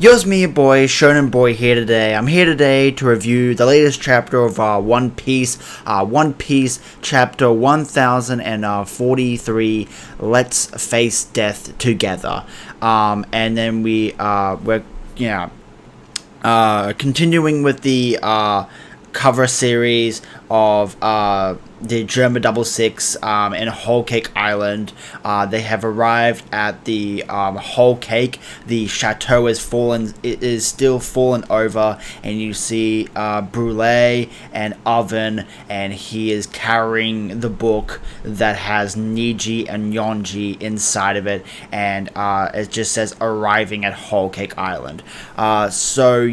Yo, it's me, your boy, Shonen Boy here today. I'm here today to review the latest chapter of One Piece, One Piece chapter 1043, Let's Face Death Together. And then we're continuing with the cover series of the Germa 66 in Whole Cake Island. They have arrived at the Whole Cake. The chateau is still fallen over, and you see Brule and Oven, and he is carrying the book that has Niji and Yonji inside of it, and it just says arriving at Whole Cake Island. So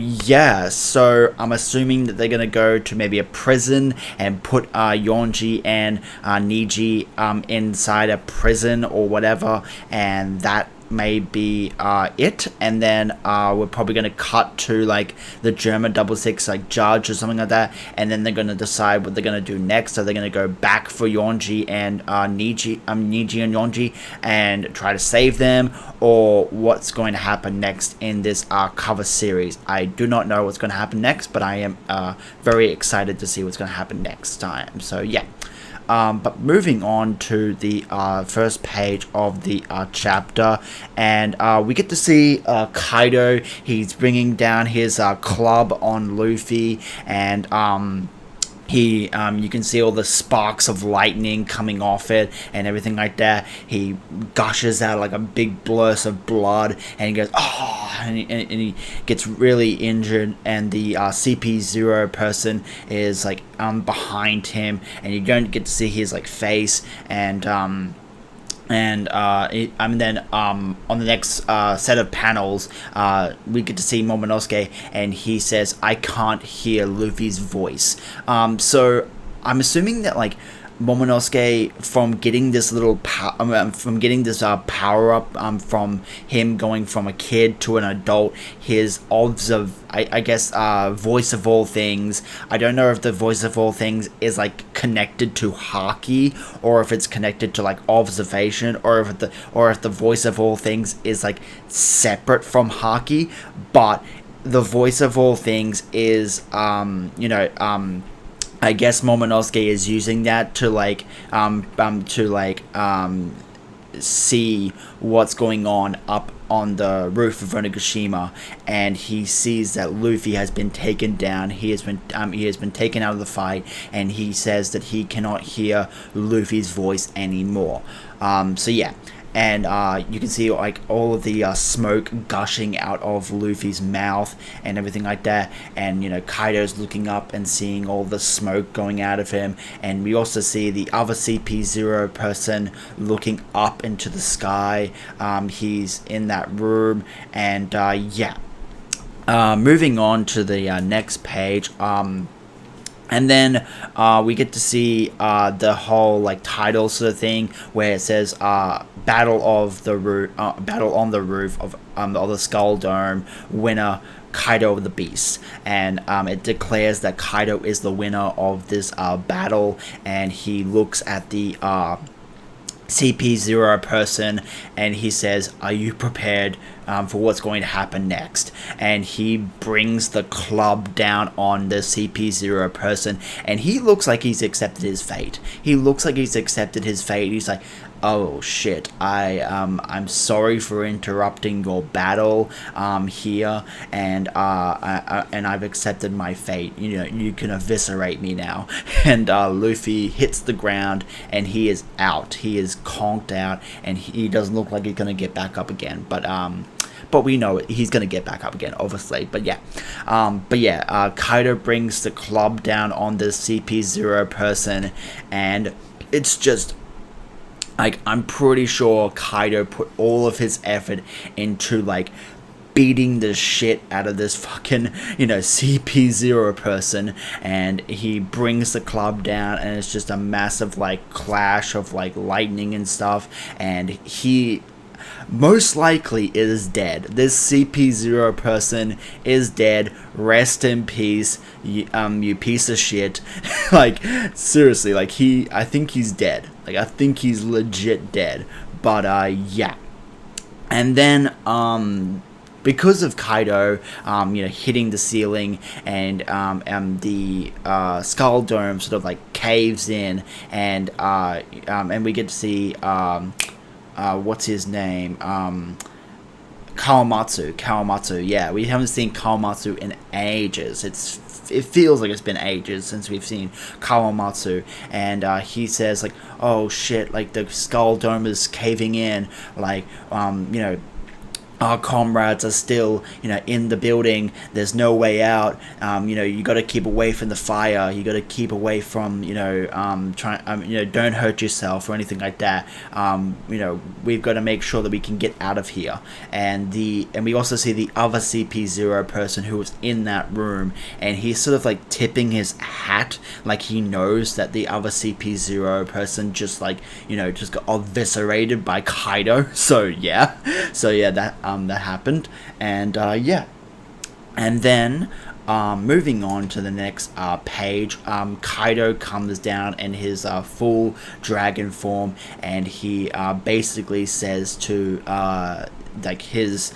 I'm assuming that they're gonna go to maybe a prison and put Yonji and Niji inside a prison or whatever, and that may be it. And then we're probably going to cut to like the Germa 66 like judge or something like that, and then they're going to decide what they're going to do next. Are they going to go back for Yonji and Niji and Yonji and try to save them, or what's going to happen next in this cover series? I do not know what's going to happen next, but I am very excited to see what's going to happen next time. So yeah. But moving on to the first page of the chapter, and we get to see Kaido. He's bringing down his club on Luffy, and you can see all the sparks of lightning coming off it and everything like that. He gushes out like a big burst of blood, and he goes, oh, and he gets really injured, and the CP0 person is like behind him, and you don't get to see his like face, and then on the next set of panels, we get to see Momonosuke, and he says, "I can't hear Luffy's voice." So I'm assuming that like Momonosuke, from getting this little power up from him going from a kid to an adult, his voice of all things. I don't know if the voice of all things is like connected to haki, or if it's connected to like observation, or if the voice of all things is like separate from haki. But the voice of all things is I guess Momonosuke is using that to see what's going on up on the roof of Onigashima, and he sees that Luffy has been taken down. He has been taken out of the fight, and he says that he cannot hear Luffy's voice anymore. So yeah. And you can see like all of the smoke gushing out of Luffy's mouth and everything like that. And Kaido's looking up and seeing all the smoke going out of him. And we also see the other CP0 person looking up into the sky. He's in that room. And moving on to the next page. And then we get to see the whole like title sort of thing, where it says battle on the roof of the Skull Dome, winner Kaido the Beast. And it declares that Kaido is the winner of this battle, and he looks at the CP0 person, and he says, "Are you prepared for what's going to happen next?" And he brings the club down on the CP0 person, and he looks like he's accepted his fate. He's like, "Oh shit, I'm sorry for interrupting your battle here, and I've accepted my fate. You can eviscerate me now." And Luffy hits the ground, and he is out. He is conked out, and he doesn't look like he's gonna get back up again. But we know he's gonna get back up again, obviously. Kaido brings the club down on the CP0 person, and it's just like, I'm pretty sure Kaido put all of his effort into like beating the shit out of this fucking CP0 person, and he brings the club down, and it's just a massive like clash of like lightning and stuff, and he most likely is dead. This CP0 person is dead. Rest in peace, you piece of shit. Like, seriously, like I think he's dead. Like, I think he's legit dead. But yeah. And then because of Kaido, hitting the ceiling, and the Skull Dome sort of like caves in, and we get to see what's his name, Kawamatsu. Yeah, we haven't seen Kawamatsu in ages. It feels like it's been ages since we've seen Kawamatsu, and he says like, oh shit, like the Skull Dome is caving in, like our comrades are still, in the building. There's no way out. You got to keep away from the fire. You got to keep away from, don't hurt yourself or anything like that. We've got to make sure that we can get out of here. And we also see the other CP0 person who was in that room, and he's sort of like tipping his hat, like he knows that the other CP0 person just got eviscerated by Kaido. So yeah, that happened, and and then moving on to the next page, Kaido comes down in his full dragon form, and he basically says to his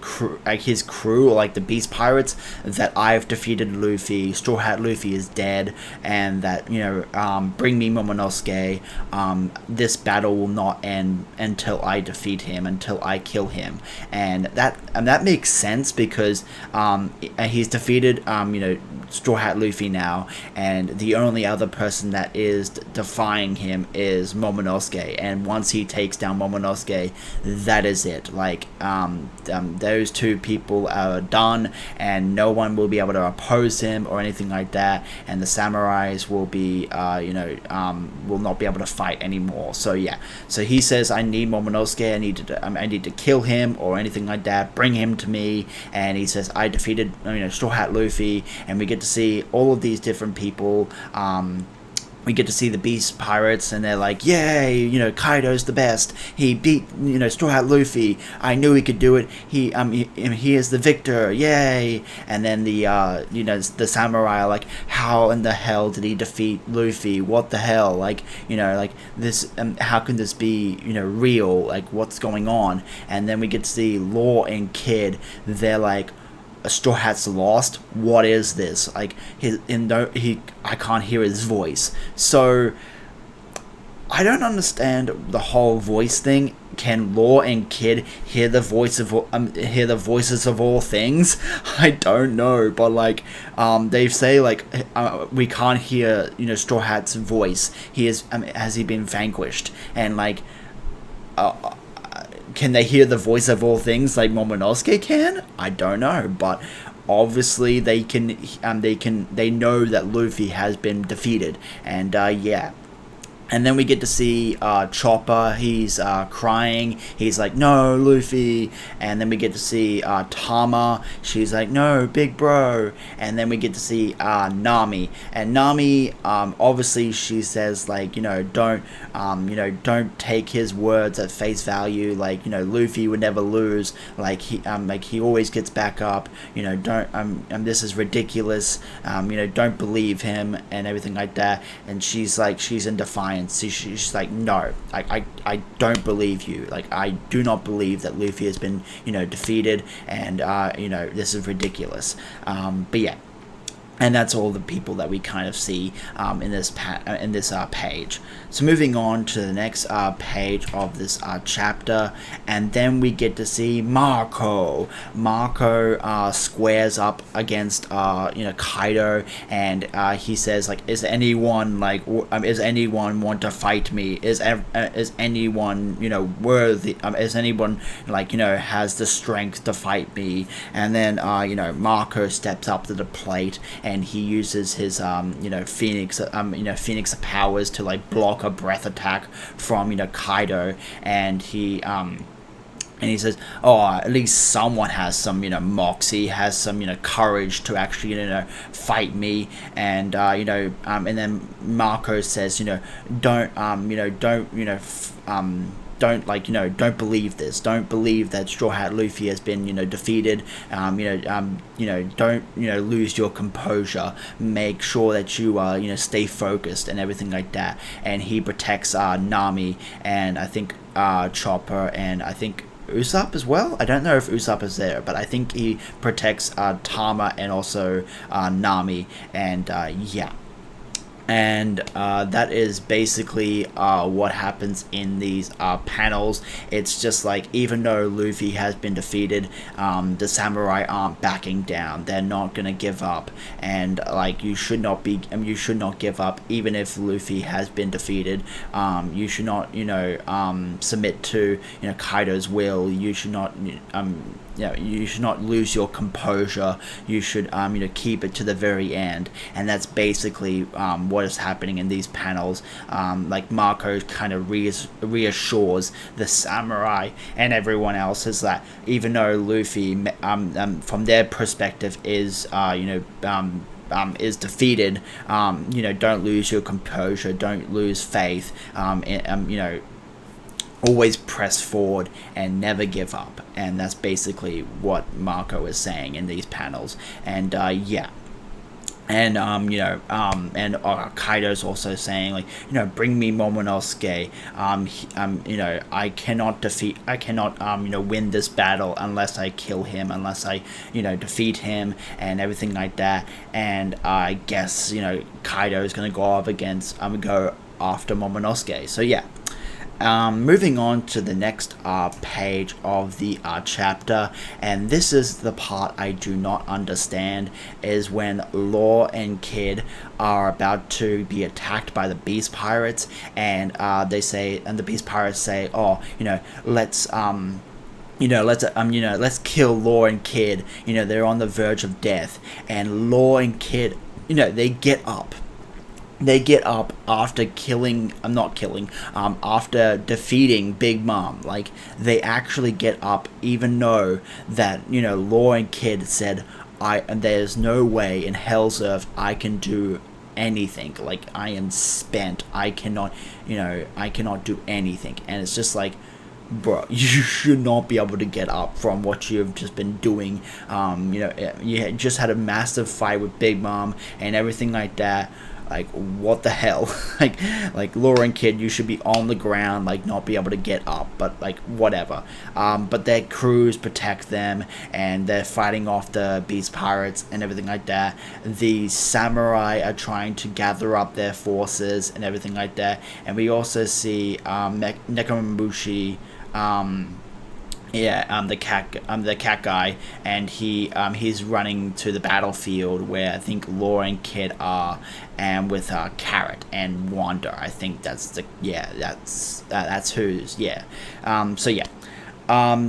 crew, or like the Beast Pirates, that I've defeated Luffy, Straw Hat Luffy is dead, and that bring me Momonosuke. This battle will not end until I defeat him, until I kill him, and that makes sense because he's defeated Straw Hat Luffy now, and the only other person that is defying him is Momonosuke, and once he takes down Momonosuke, that is it. Like those two people are done, and no one will be able to oppose him or anything like that, and the samurais will be will not be able to fight anymore. So he says, I need Momonosuke, I need to kill him or anything like that, bring him to me. And he says, I defeated Straw Hat Luffy, and we get to see all of these different people. We get to see the Beast Pirates, and they're like, yay, Kaido's the best. He beat, Straw Hat Luffy. I knew he could do it. He is the victor. Yay. And then the samurai are like, how in the hell did he defeat Luffy? What the hell? This, how can this be, real? Like, what's going on? And then we get to see Law and Kid. They're like, Straw Hat's lost. What is this? Like, I can't hear his voice. So I don't understand the whole voice thing. Can Law and Kid hear the voices of all things? I don't know, but they say we can't hear Straw Hat's voice. Has he been vanquished? And can they hear the voice of all things like Momonosuke can? I don't know, but obviously they can. They know that Luffy has been defeated, and And then we get to see Chopper. He's crying. He's like, no, Luffy. And then we get to see Tama. She's like, no, big bro. And then we get to see Nami. And Nami, obviously, she says, don't take his words at face value. Luffy would never lose. He always gets back up. Don't. This is ridiculous. Don't believe him and everything like that. And she's in defiance. She's like, no, I don't believe you. I do not believe that Luffy has been, defeated, and this is ridiculous. But yeah. And that's all the people that we kind of see in this page. So moving on to the next page of this chapter, and then we get to see Marco. Marco squares up against Kaido, and he says is anyone want to fight me? Is anyone worthy? Is anyone has the strength to fight me? And then Marco steps up to the plate, and he uses his Phoenix powers to block a breath attack from Kaido, and he says, oh, at least someone has some moxie, has some courage to actually fight me. And and then Marco says, don't believe this. Don't believe that Straw Hat Luffy has been, defeated. Don't, lose your composure. Make sure that you, stay focused and everything like that. And he protects Nami, and I think Chopper, and I think Usopp as well. I don't know if Usopp is there, but I think he protects Tama and also Nami, and yeah. And that is basically what happens in these panels. It's just like, even though Luffy has been defeated, the samurai aren't backing down. They're not gonna give up, and like, you should not give up even if Luffy has been defeated. You should not, submit to Kaido's will. You should not you should not lose your composure. You should keep it to the very end. And that's basically what is happening in these panels. Like, Marco kind of reassures the samurai and everyone else is that even though Luffy from their perspective is is defeated, don't lose your composure, don't lose faith, always press forward and never give up. And that's basically what Marco is saying in these panels. And yeah. And Kaido's also saying, like, bring me Momonosuke. I cannot win this battle unless I kill him, unless I defeat him and everything like that. And I guess Kaido's gonna go after Momonosuke. So yeah. Moving on to the next page of the chapter, and this is the part I do not understand, is when Law and Kid are about to be attacked by the Beast Pirates, and the Beast Pirates say, let's kill Law and Kid. They're on the verge of death, and Law and Kid, they get up. They get up after after defeating Big Mom. Like, they actually get up, even though that, Law and Kid said, there's no way in hell's earth I can do anything. Like, I am spent. I cannot do anything. And it's just like, bro, you should not be able to get up from what you've just been doing. You just had a massive fight with Big Mom and everything like that. Like, what the hell? like Law and Kid, you should be on the ground, like, not be able to get up, but like, whatever. But their crews protect them, and they're fighting off the Beast Pirates and everything like that. The samurai are trying to gather up their forces and everything like that. And we also see Nekomamushi, the cat guy, and he's running to the battlefield where I think Law and Kid are, and with Carrot and Wanda. I think that's who's.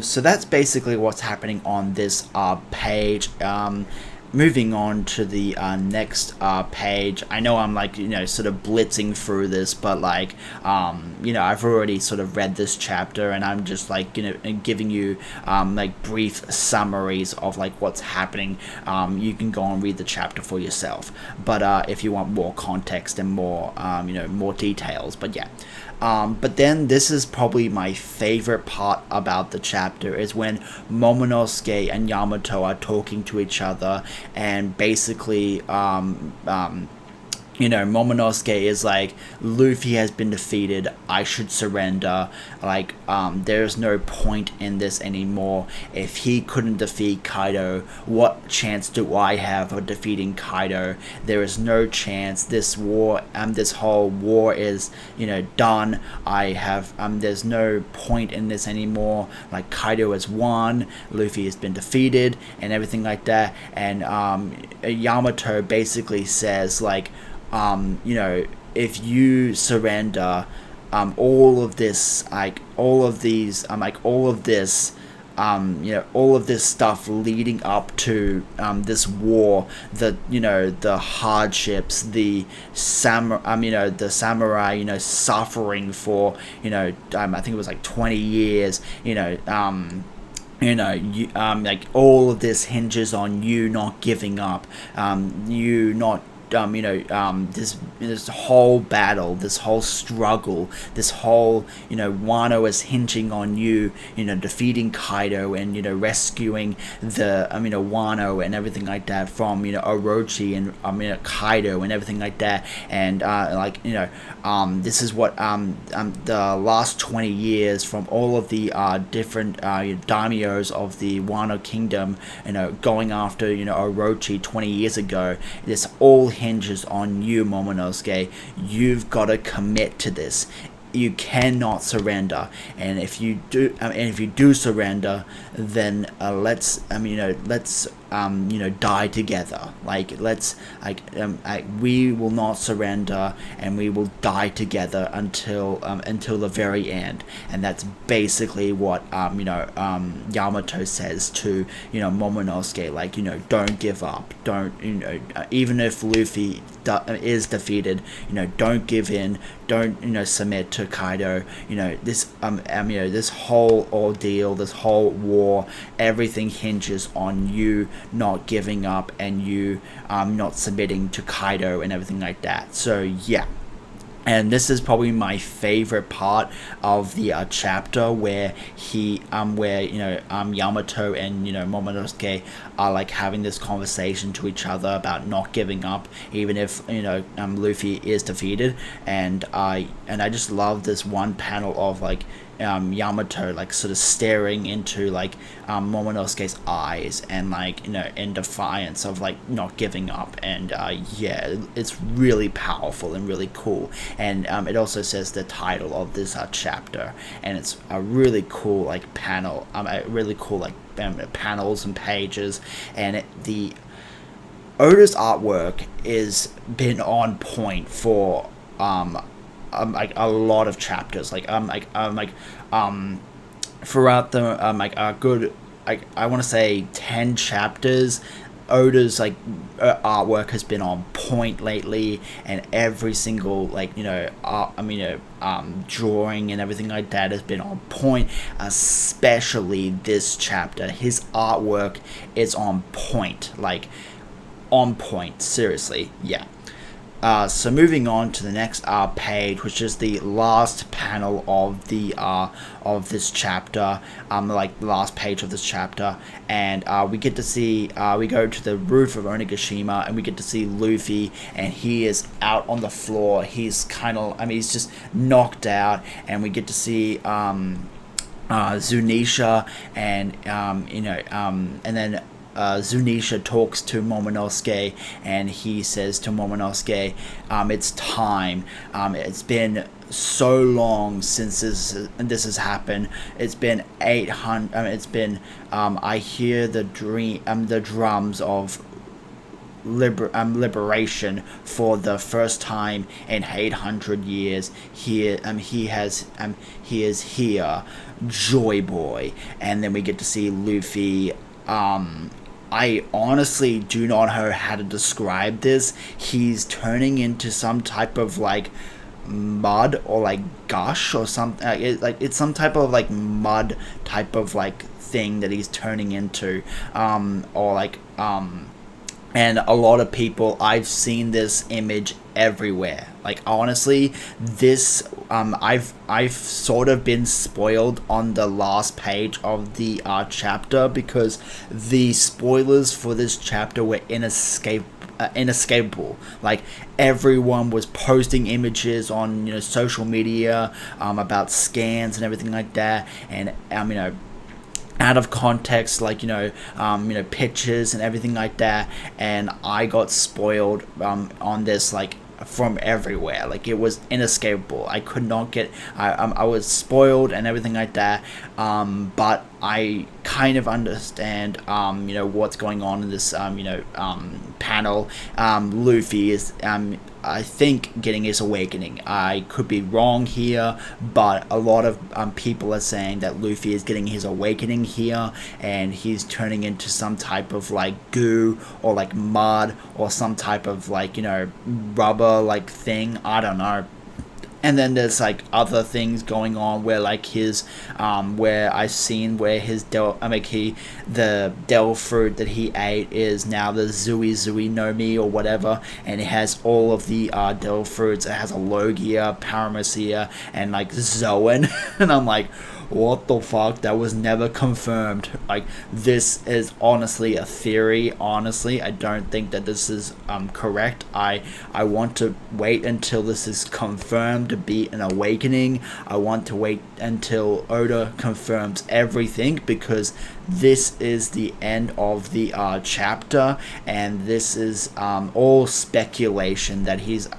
So that's basically what's happening on this page. Moving on to the next page. I know I'm sort of blitzing through this, but I've already sort of read this chapter, and I'm just giving you brief summaries of what's happening. You can go and read the chapter for yourself, but if you want more context and more more details. But yeah. But then this is probably my favorite part about the chapter, is when Momonosuke and Yamato are talking to each other, and basically Momonosuke is like, Luffy has been defeated, I should surrender. There's no point in this anymore. If he couldn't defeat Kaido, what chance do I have of defeating Kaido? There is no chance. This whole war is, done. There's no point in this anymore. Kaido has won, Luffy has been defeated, and everything like that. And Yamato basically says, if you surrender, all of this stuff leading up to this war, the hardships, the samurai, suffering for, I think it was 20 years, all of this hinges on you not giving up, you not this whole battle, this whole struggle, this whole, Wano is hinging on you, defeating Kaido and, rescuing the, Wano and everything like that from, Orochi and, Kaido and everything like that. And, this is what, the last 20 years from all of the, different, daimyos of the Wano Kingdom, going after, Orochi 20 years ago. This all hinges on you, Momonosuke. You've got to commit to this. You cannot surrender, and if you do surrender, then let's die together. We will not surrender, and we will die together until the very end. And that's basically what Yamato says to Momonosuke. Don't give up. Don't even if Luffy is defeated, don't give in. Don't submit to Kaido. This whole ordeal, this whole war, everything hinges on you not giving up and you not submitting to Kaido and everything like that. So yeah. And this is probably my favorite part of the chapter where Yamato and Momonosuke are having this conversation to each other about not giving up, even if Luffy is defeated. And I just love this one panel of Yamato sort of staring into Momonosuke's eyes and in defiance of not giving up. And it's really powerful and really cool. And it also says the title of this chapter, and it's a really cool panel, really cool panels and pages. And the Oda's artwork is been on point for a lot of chapters, throughout the a good, I want to say 10 chapters. Oda's artwork has been on point lately, and every single drawing and everything like that has been on point. Especially this chapter, his artwork is on point, seriously, yeah. So moving on to the next page, which is the last panel of the of this chapter, the last page of this chapter, and we get to see we go to the roof of Onigashima, and we get to see Luffy, and he is out on the floor. He's he's just knocked out, and we get to see Zunisha, and and then Zunisha talks to Momonosuke, and he says to Momonosuke, it's time. It's been so long since this has happened. It's been 800. I hear the drums of liberation for the first time in 800 years. He is here, Joy Boy. And then we get to see Luffy. I honestly do not know how to describe this. He's turning into some type of mud or gush or something. It's some type of mud type of thing that he's turning into, and a lot of people, I've seen this image everywhere. Honestly, this I've sort of been spoiled on the last page of the chapter, because the spoilers for this chapter were inescapable. Everyone was posting images on social media about scans and everything like that, and out of context, pictures and everything like that, and I got spoiled on this from everywhere. It was inescapable. I could not get. I was spoiled and everything like that. But I kind of understand. What's going on in this. Panel. Luffy is. I think getting his awakening. I could be wrong here, but a lot of people are saying that Luffy is getting his awakening here, and he's turning into some type of goo or mud or some type of rubber thing. I don't know. And then there's like other things going on where like his where I've seen where his the Del fruit that he ate is now the Zui no Mi or whatever, and it has all of the Del fruits. It has a Logia, Paramecia, and like Zoan. And I'm like, what the fuck? That was never confirmed. Like, this is honestly a theory. Honestly, I don't think that this is correct. I want to wait until this is confirmed to be an awakening. I want to wait until Oda confirms everything, because this is the end of the chapter, and this is all speculation that he's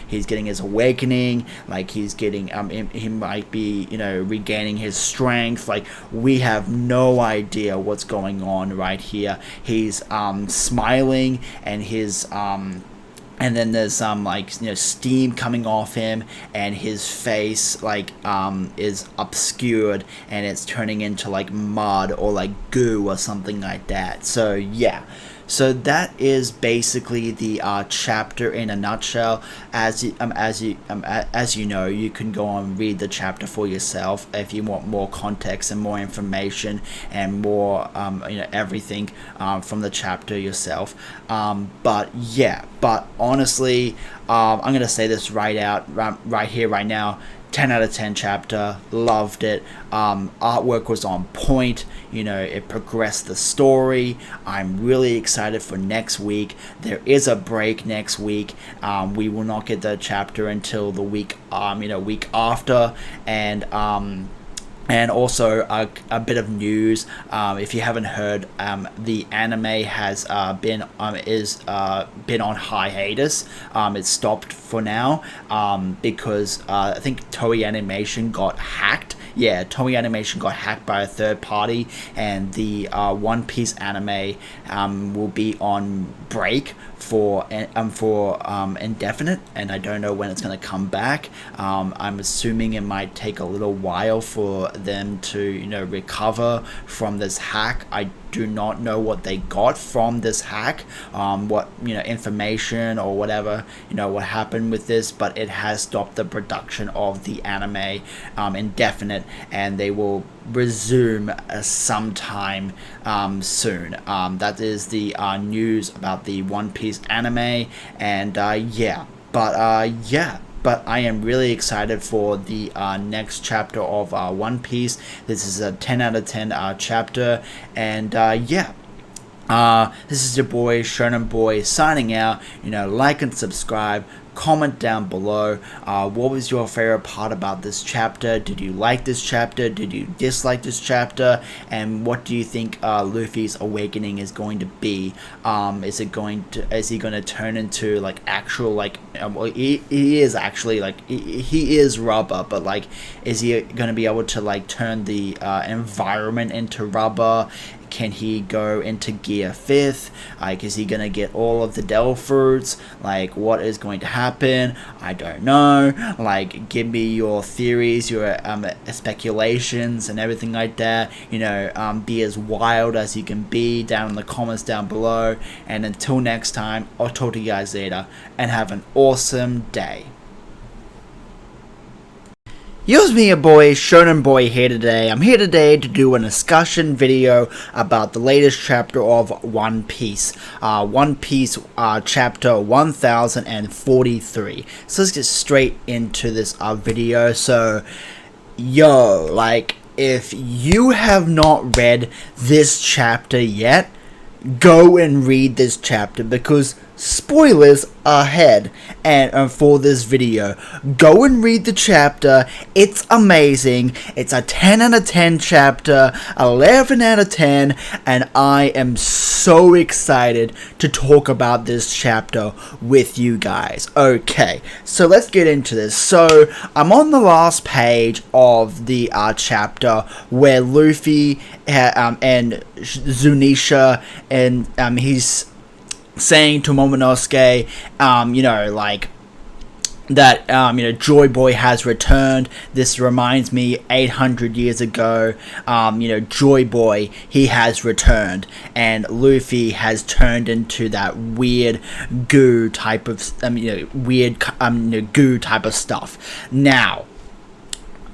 he's getting his awakening, like he's getting he might be regaining his strength. Like, we have no idea what's going on right here. He's smiling, and his and then there's some steam coming off him, and his face is obscured, and it's turning into like mud or like goo or something like that. So yeah. So that is basically the chapter in a nutshell. As you know, you can go on and read the chapter for yourself if you want more context and more information and more everything from the chapter yourself. But honestly, I'm gonna say this right here, right now. 10 out of 10 chapter, loved it. Artwork was on point, it progressed the story. I'm really excited for next week. There is a break next week. We will not get the chapter until the week after, and also a bit of news. If you haven't heard, the anime has been on hiatus. It's stopped for now because I think Toei Animation got hacked. Yeah, Toei Animation got hacked by a third party, and the One Piece anime will be on break for indefinite, and I don't know when it's going to come back. I'm assuming it might take a little while for them to recover from this hack. I do not know what they got from this hack, what information or whatever what happened with this, but it has stopped the production of the anime indefinite, and they will resume sometime soon. That is the news about the One Piece anime, and but I am really excited for the next chapter of One Piece. This is a 10 out of 10 chapter, and this is your boy Shonen Boy signing out. Like and subscribe. Comment down below. What was your favorite part about this chapter? Did you like this chapter? Did you dislike this chapter? And what do you think Luffy's awakening is going to be? Is he going to turn into like actual he is actually he is rubber, but is he going to be able to turn the environment into rubber? Can he go into gear 5th? Is he going to get all of the Del fruits? What is going to happen? I don't know. Give me your theories, your speculations, and everything like that. Be as wild as you can be down in the comments down below. And until next time, I'll talk to you guys later, and have an awesome day. It's me, your boy, Shonen Boy here today. I'm here today to do a discussion video about the latest chapter of One Piece. One Piece chapter 1043. So let's get straight into this video. So, if you have not read this chapter yet, go and read this chapter, because spoilers ahead and for this video. Go and read the chapter. It's amazing. It's a 10 out of 10 chapter, 11 out of 10, and I am so excited to talk about this chapter with you guys. Okay, so let's get into this. So I'm on the last page of the chapter where Luffy and Zunisha, and he's saying to Momonosuke, that Joy Boy has returned. This reminds me 800 years ago, Joy Boy, he has returned, and Luffy has turned into that weird goo type of goo type of stuff. Now,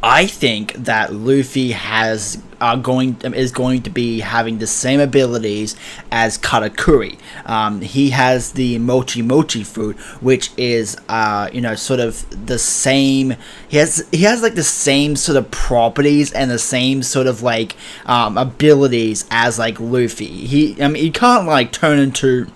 I think that Luffy is going to be having the same abilities as Katakuri. He has the Mochi Mochi fruit, which is sort of the same. He has like the same sort of properties and the same sort of like abilities as like Luffy. He can't like turn into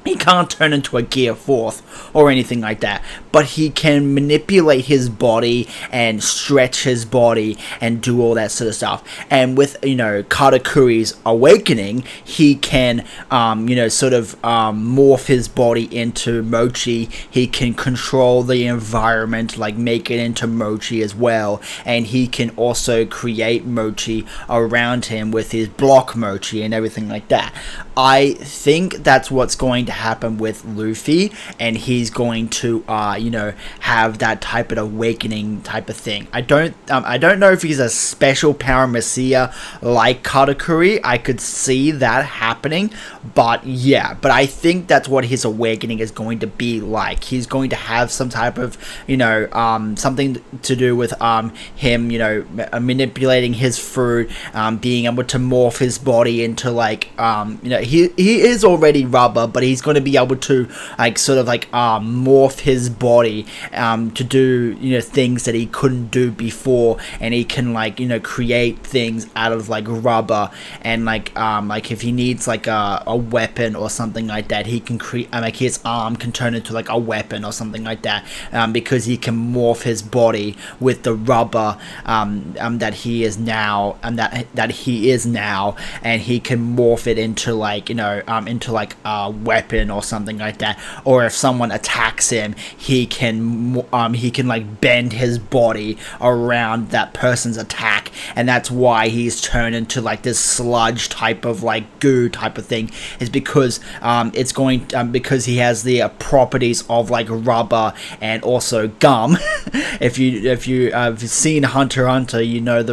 he can't turn into a Gear 4th or anything like that, but he can manipulate his body and stretch his body and do all that sort of stuff. And with, Katakuri's awakening, he can, morph his body into Mochi. He can control the environment, like make it into Mochi as well. And he can also create Mochi around him with his block Mochi and everything like that. I think that's what's going to happen with Luffy, and he's going to have that type of awakening type of thing. I don't know if he's a special power messiah like Katakuri. I could see that happening, but I think that's what his awakening is going to be like. He's going to have some type of something to do with him manipulating his fruit, being able to morph his body into like he is already rubber, but he's going to be able to morph his body to do things that he couldn't do before, and he can create things out of like rubber, and like if he needs like a weapon or something like that, he can create his arm can turn into like a weapon or something like that, because he can morph his body with the rubber that he is now, and that he is now, and he can morph it into like a weapon or something like that. Or if someone attacks him, he can like bend his body around that person's attack, and that's why he's turned into like this sludge type of like goo type of thing, is because because he has the properties of like rubber and also gum. if you've seen Hunter x Hunter, you know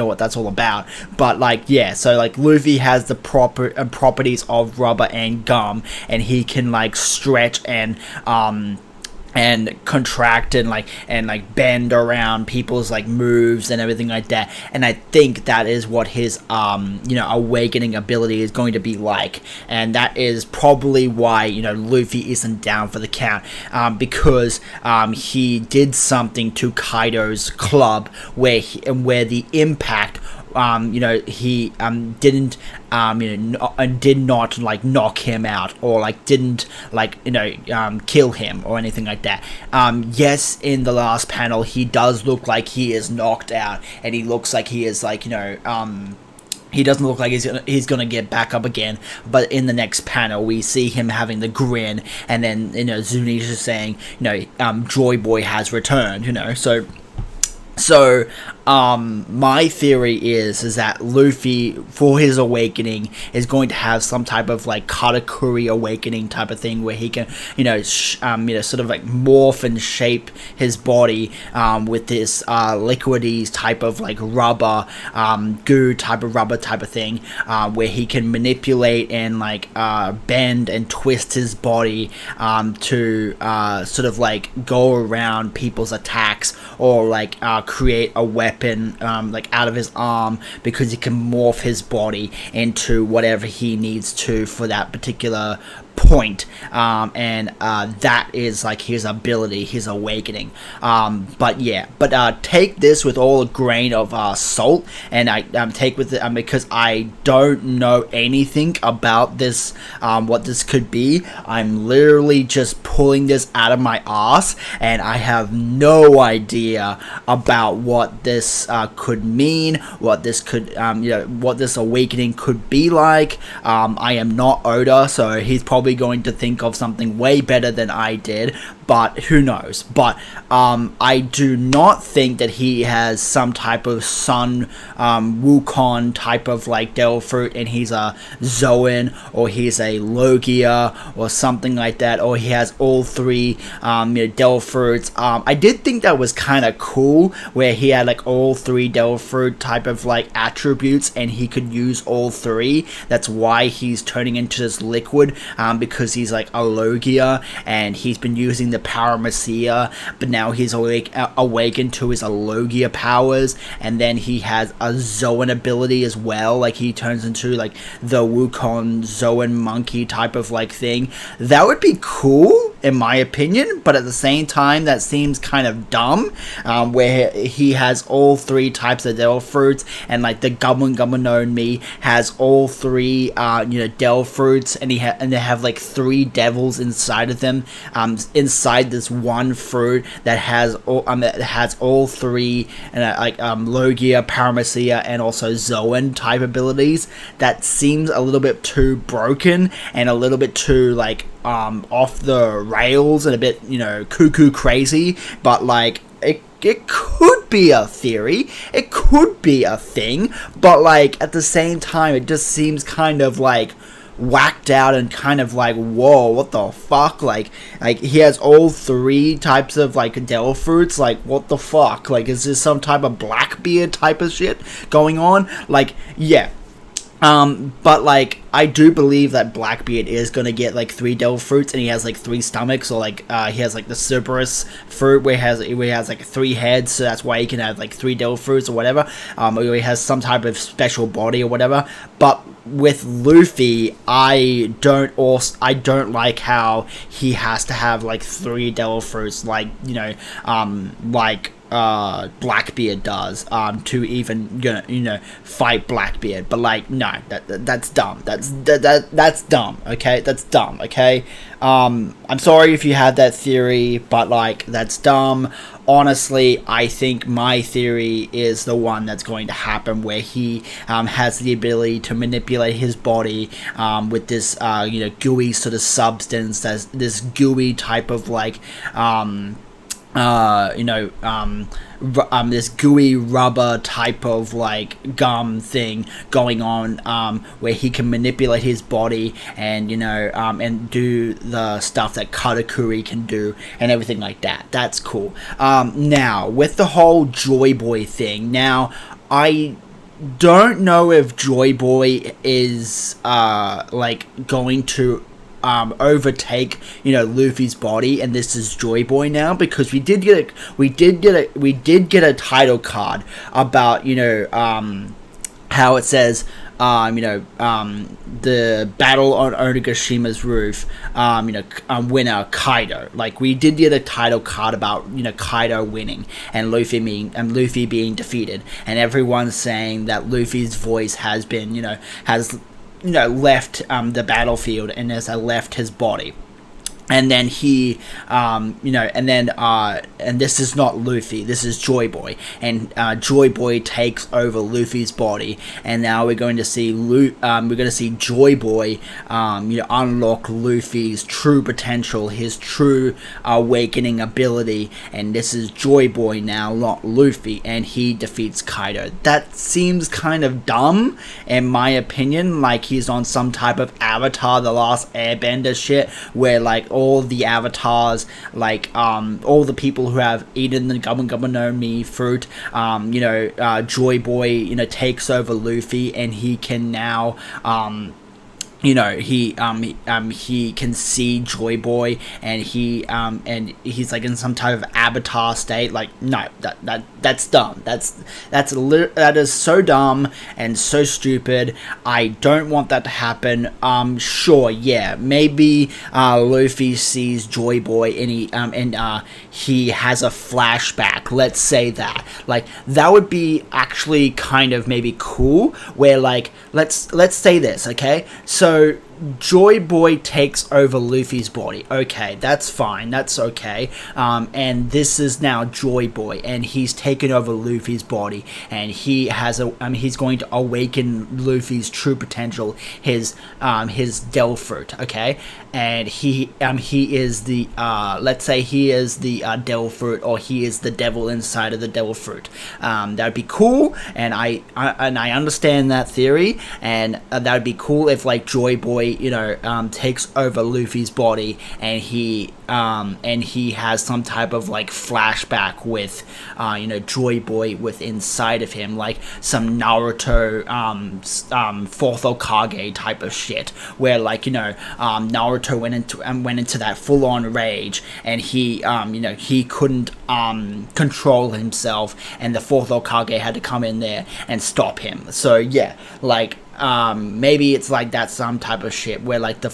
what that's all about. But so Luffy has the properties of rubber and gum, and he can like stretch and contract and bend around people's like moves and everything like that. And I think that is what his awakening ability is going to be like, and that is probably why Luffy isn't down for the count, because he did something to Kaido's club where the impact he didn't did not like knock him out, or didn't kill him or anything like that. Yes, in the last panel he does look like he is knocked out, and he looks like he is he doesn't look like he's gonna get back up again. But in the next panel, we see him having the grin, and then Zunisha saying, Joy Boy has returned. So my theory is that Luffy, for his awakening, is going to have some type of like Katakuri awakening type of thing, where he can, sort of like morph and shape his body with this liquidy type of like rubber, goo type of rubber type of thing, where he can manipulate and bend and twist his body to sort of like go around people's attacks, or create a weapon out of his arm, because he can morph his body into whatever he needs to for that particular point, and that is like his ability, his awakening. But take this with all a grain of salt, and I take with it because I don't know anything about this, what this could be. I'm literally just pulling this out of my ass, and I have no idea about what this could mean, what this could what this awakening could be like. I am not Oda, so he's probably probably going to think of something way better than I did, but who knows. But I do not think that he has some type of Sun Wukong type of like devil fruit, and he's a Zoan, or he's a Logia, or something like that, or he has all three devil fruits. I did think that was kind of cool, where he had like all three devil fruit type of like attributes, and he could use all three. That's why he's turning into this liquid, because he's like a Logia, and he's been using the power Messiah, but now he's awakened to his Logia powers, and then he has a Zoan ability as well, like he turns into like the Wukong Zoan monkey type of like thing. That would be cool in my opinion, but at the same time that seems kind of dumb, where he has all three types of devil fruits, and like the Gummon no Mi has all three devil fruits, and they have like three devils inside of them, inside this one fruit that has all three, and Logia, Paramecia, and also Zoan type abilities. That seems a little bit too broken and a little bit too like off the rails and a bit cuckoo crazy, but like it could be a theory, it could be a thing, but like at the same time it just seems kind of like whacked out and kind of like, whoa, what the fuck? Like he has all three types of like devil fruits. Like, what the fuck? Like, is this some type of Blackbeard type of shit going on? Like, yeah. But like I do believe that Blackbeard is gonna get like three devil fruits, and he has like three stomachs, or like he has like the Cerberus fruit where he has like three heads, so that's why he can have like three devil fruits or whatever. Or he has some type of special body or whatever. But with Luffy, I don't like how he has to have like three devil fruits, like Blackbeard does, to even fight Blackbeard. But like, no, that's dumb. That's dumb. Okay, that's dumb. Okay, I'm sorry if you had that theory, but like, that's dumb. Honestly, I think my theory is the one that's going to happen, where he has the ability to manipulate his body with this gooey sort of substance, that's this gooey type of like this gooey rubber type of like gum thing going on, where he can manipulate his body and and do the stuff that Katakuri can do and everything like that. That's cool. Now with the whole Joy Boy thing, now I don't know if Joy Boy is like going to overtake Luffy's body, and this is Joy Boy now, because we did get a title card about how it says the battle on Onogashima's roof, winner Kaido. Like, we did get a title card about Kaido winning and Luffy being defeated, and everyone's saying that Luffy's voice has been left the battlefield and has left his body. And then he, and this is not Luffy, this is Joy Boy, and Joy Boy takes over Luffy's body, and now we're going to see Joy Boy, unlock Luffy's true potential, his true awakening ability, and this is Joy Boy now, not Luffy, and he defeats Kaido. That seems kind of dumb, in my opinion, like he's on some type of Avatar The Last Airbender shit, where like all the avatars, like all the people who have eaten the Gummon no Mi fruit, Joy Boy takes over Luffy, and he can now he can see Joy Boy, and he's like in some type of avatar state. Like, no, that's dumb. That is so dumb and so stupid. I don't want that to happen. Sure, yeah, maybe Luffy sees Joy Boy and he has a flashback. Let's say that. Like, that would be actually kind of maybe cool. Where like, let's say this, okay? So Joy Boy takes over Luffy's body. Okay, that's fine. That's okay. And this is now Joy Boy, and he's taken over Luffy's body, and he's going to awaken Luffy's true potential, his Devil Fruit. Okay, and he is the let's say he is the Devil Fruit, or he is the devil inside of the Devil Fruit. That'd be cool, and I understand that theory, and that'd be cool if like Joy Boy, takes over Luffy's body, and he has some type of like flashback with Joy Boy with inside of him, like some Naruto fourth Hokage type of shit, where like Naruto went into that full on rage, and he couldn't control himself, and the fourth Hokage had to come in there and stop him. So yeah, like maybe it's like that, some type of shit where like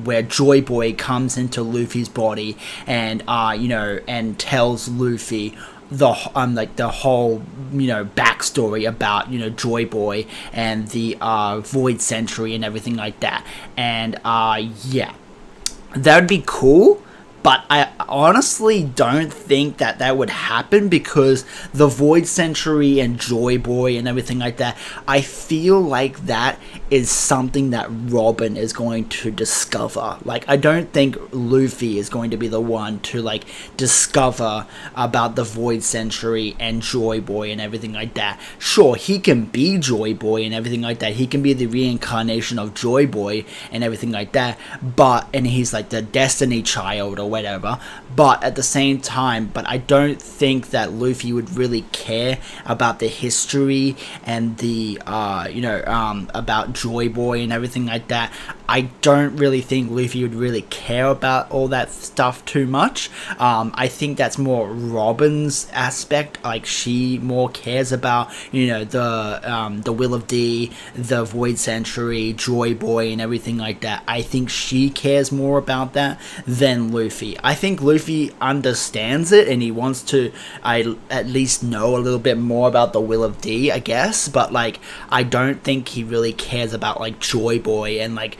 where Joy Boy comes into Luffy's body, and and tells Luffy the whole backstory about Joy Boy and the Void Century and everything like that. And yeah, that would be cool. But I honestly don't think that would happen, because the Void Century and Joy Boy and everything like that, I feel like that is something that Robin is going to discover. Like, I don't think Luffy is going to be the one to, like, discover about the Void Century and Joy Boy and everything like that. Sure, he can be Joy Boy and everything like that. He can be the reincarnation of Joy Boy and everything like that. And he's, like, the Destiny Child or whatever, but at the same time, I don't think that Luffy would really care about the history and the about Joy Boy and everything like that. I don't really think Luffy would really care about all that stuff too much. I think that's more Robin's aspect. Like, she more cares about the Will of D, the Void Century, Joy Boy, and everything like that. I think she cares more about that than Luffy. I think Luffy understands it, and he wants to at least know a little bit more about the Will of D, I guess, but like, I don't think he really cares about like Joy Boy and like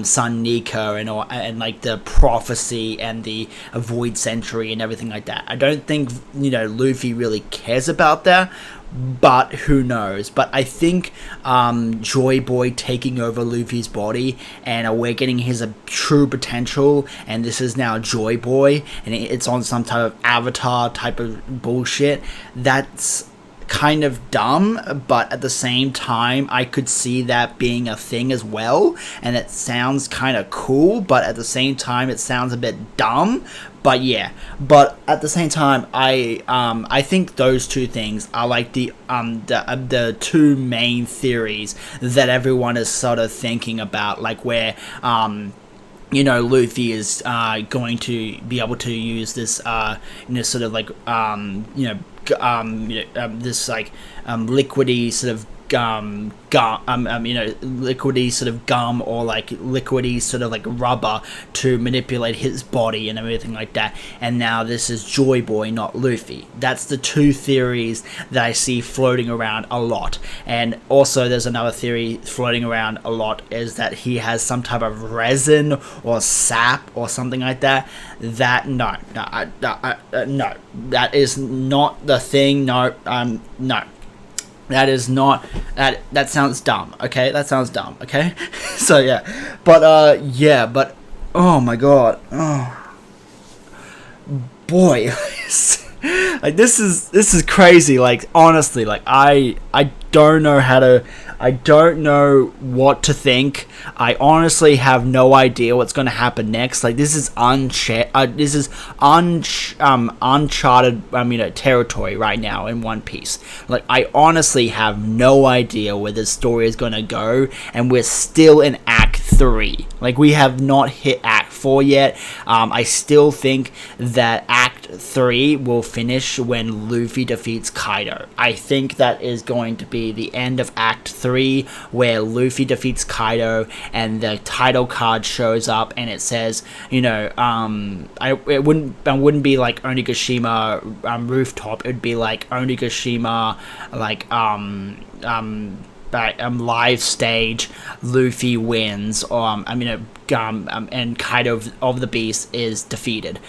Sun Nika and like the prophecy and the Void Century and everything like that. I don't think Luffy really cares about that. But who knows? But I think Joy Boy taking over Luffy's body and awakening his true potential, and this is now Joy Boy, and it's on some type of avatar type of bullshit, that's kind of dumb, but at the same time, I could see that being a thing as well, and it sounds kind of cool, but at the same time, it sounds a bit dumb. But yeah, but at the same time, I think those two things are like the two main theories that everyone is sort of thinking about, like where Luffy is going to be able to use this sort of like this like liquidy sort of liquidy sort of gum, or like liquidy sort of like rubber to manipulate his body and everything like that. And now this is Joy Boy, not Luffy. That's the two theories that I see floating around a lot. And also there's another theory floating around a lot, is that he has some type of resin or sap or something like that. That no, that is not the thing. No. That is not, that sounds dumb, okay? That sounds dumb, okay? So, yeah. But, oh my god. Oh. Boy. Like, this is crazy. Like, honestly, like, I don't know what to think. I honestly have no idea what's going to happen next. Like, this is uncharted territory right now in One Piece. Like, I honestly have no idea where this story is going to go, and we're still in Act 3. Like, we have not hit Act 4 yet. I still think that Act 3 will finish when Luffy defeats Kaido. I think that is going to be the end of Act 3, where Luffy defeats Kaido and the title card shows up and it says, it wouldn't be like Onigashima rooftop. It would be like Onigashima, like live stage, Luffy wins, or and Kaido of the Beast is defeated,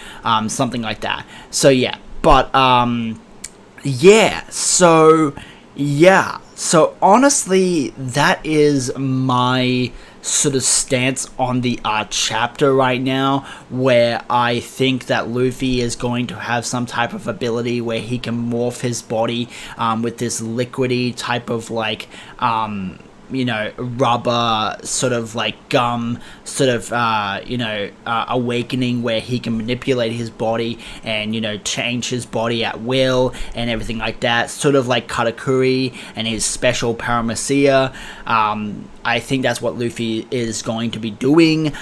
something like that. So yeah, but so honestly, that is my sort of stance on the chapter right now, where I think that Luffy is going to have some type of ability where he can morph his body with this liquidy type of like rubber sort of like gum sort of awakening, where he can manipulate his body and change his body at will and everything like that, sort of like Katakuri and his special Paramecia. I think that's what Luffy is going to be doing.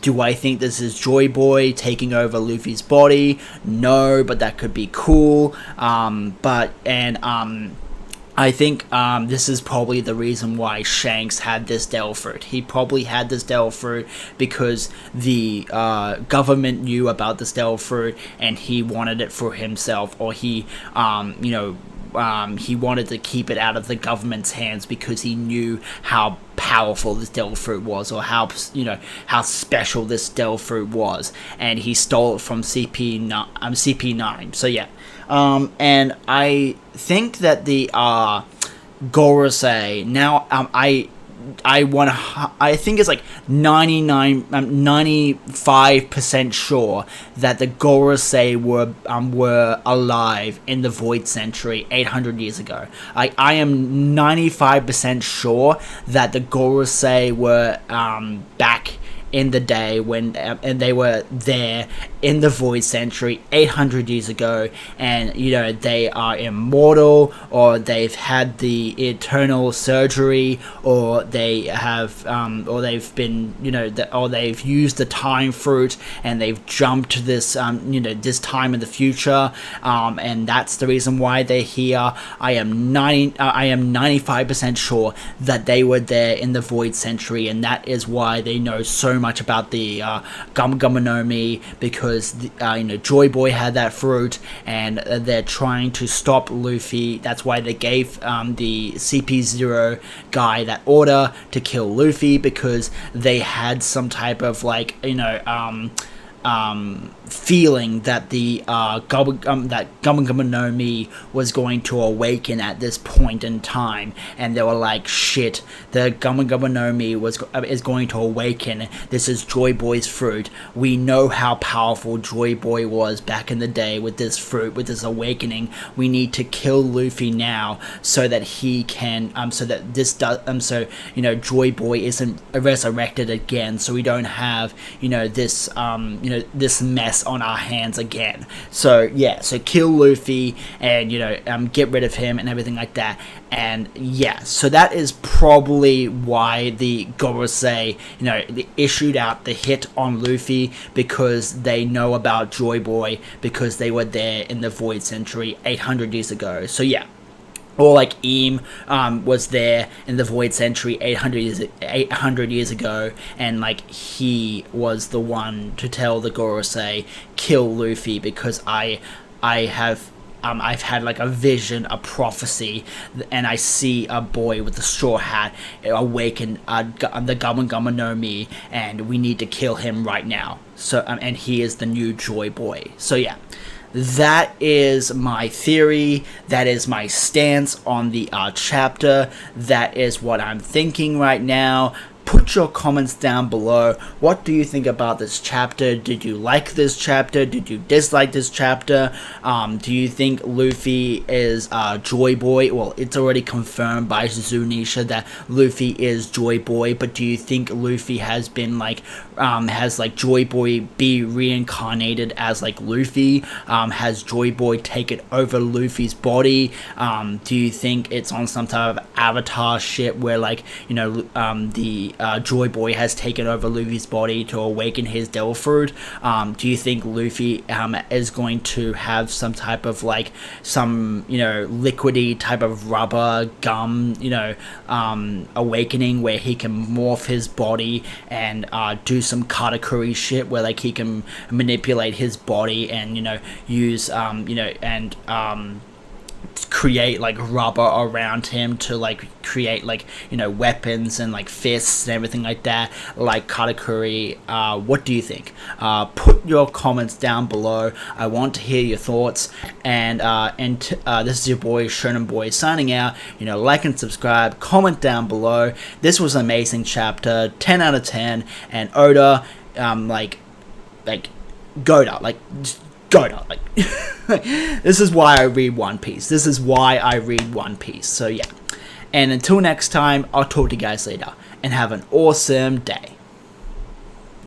Do I think this is Joy Boy taking over Luffy's body? No, but that could be cool. I think this is probably the reason why Shanks had this Devil Fruit. He probably had this Devil Fruit because the government knew about this Devil Fruit and he wanted it for himself, or he wanted to keep it out of the government's hands because he knew how powerful this Devil Fruit was, or how special this Devil Fruit was, and he stole it from CP9. So yeah. And I think that the Gorosei now, I think it's like 95% sure that the Gorosei were alive in the Void Century 800 years ago. I am 95% sure that the Gorosei were back in the day when and they were there in the Void Century 800 years ago, and they are immortal, or they've had the eternal surgery, or they have or they've been or they've used the time fruit and they've jumped to this this time in the future, and that's the reason why they're here. I am 95% sure that they were there in the Void Century, and that is why they know so much about the Gum Gum no Mi, because Joy Boy had that fruit, and they're trying to stop Luffy. That's why they gave the CP0 guy that order to kill Luffy, because they had some type of like feeling that the that Gum no Mi was going to awaken at this point in time, and they were like, shit, the Gum no Mi is going to awaken. This is Joy Boy's fruit. We know how powerful Joy Boy was back in the day with this fruit, with this awakening. We need to kill Luffy now so that he can Joy Boy isn't resurrected again, so we don't have this this mess on our hands again. So yeah, so kill Luffy and get rid of him and everything like that. And yeah, so that is probably why the Gorosei they issued out the hit on Luffy, because they know about Joy Boy, because they were there in the Void Century 800 years ago. So yeah. Or like Eam was there in the Void Century 800 years ago, and like he was the one to tell the Gorosei, kill Luffy, because I've had like a vision, a prophecy, and I see a boy with a straw hat awaken the Gum no Mi, and we need to kill him right now. So and he is the new Joy Boy. So yeah. That is my theory. That is my stance on the chapter. That is what I'm thinking right now. Put your comments down below. What do you think about this chapter? Did you like this chapter? Did you dislike this chapter? Do you think Luffy is Joy Boy? Well, it's already confirmed by Zunisha that Luffy is Joy Boy, but do you think Luffy has been has Joy Boy be reincarnated as like Luffy? Has Joy Boy taken over Luffy's body? Do you think it's on some type of avatar shit where the Joy Boy has taken over Luffy's body to awaken his Devil Fruit? Do you think Luffy is going to have some type of some liquidy type of rubber gum awakening where he can morph his body and do some Katakuri shit where he can manipulate his body and use create like rubber around him to like create like, you know, weapons and like fists and everything like that, like Katakuri. What do you think? Put your comments down below. I want to hear your thoughts. And this is your boy Shonen Boy signing out. You know, like and subscribe, comment down below. This was an amazing chapter, 10 out of 10. And Oda, like Goda, like Goda, like this is why I read One Piece. This is why I read One Piece. So yeah. And until next time, I'll talk to you guys later. And have an awesome day.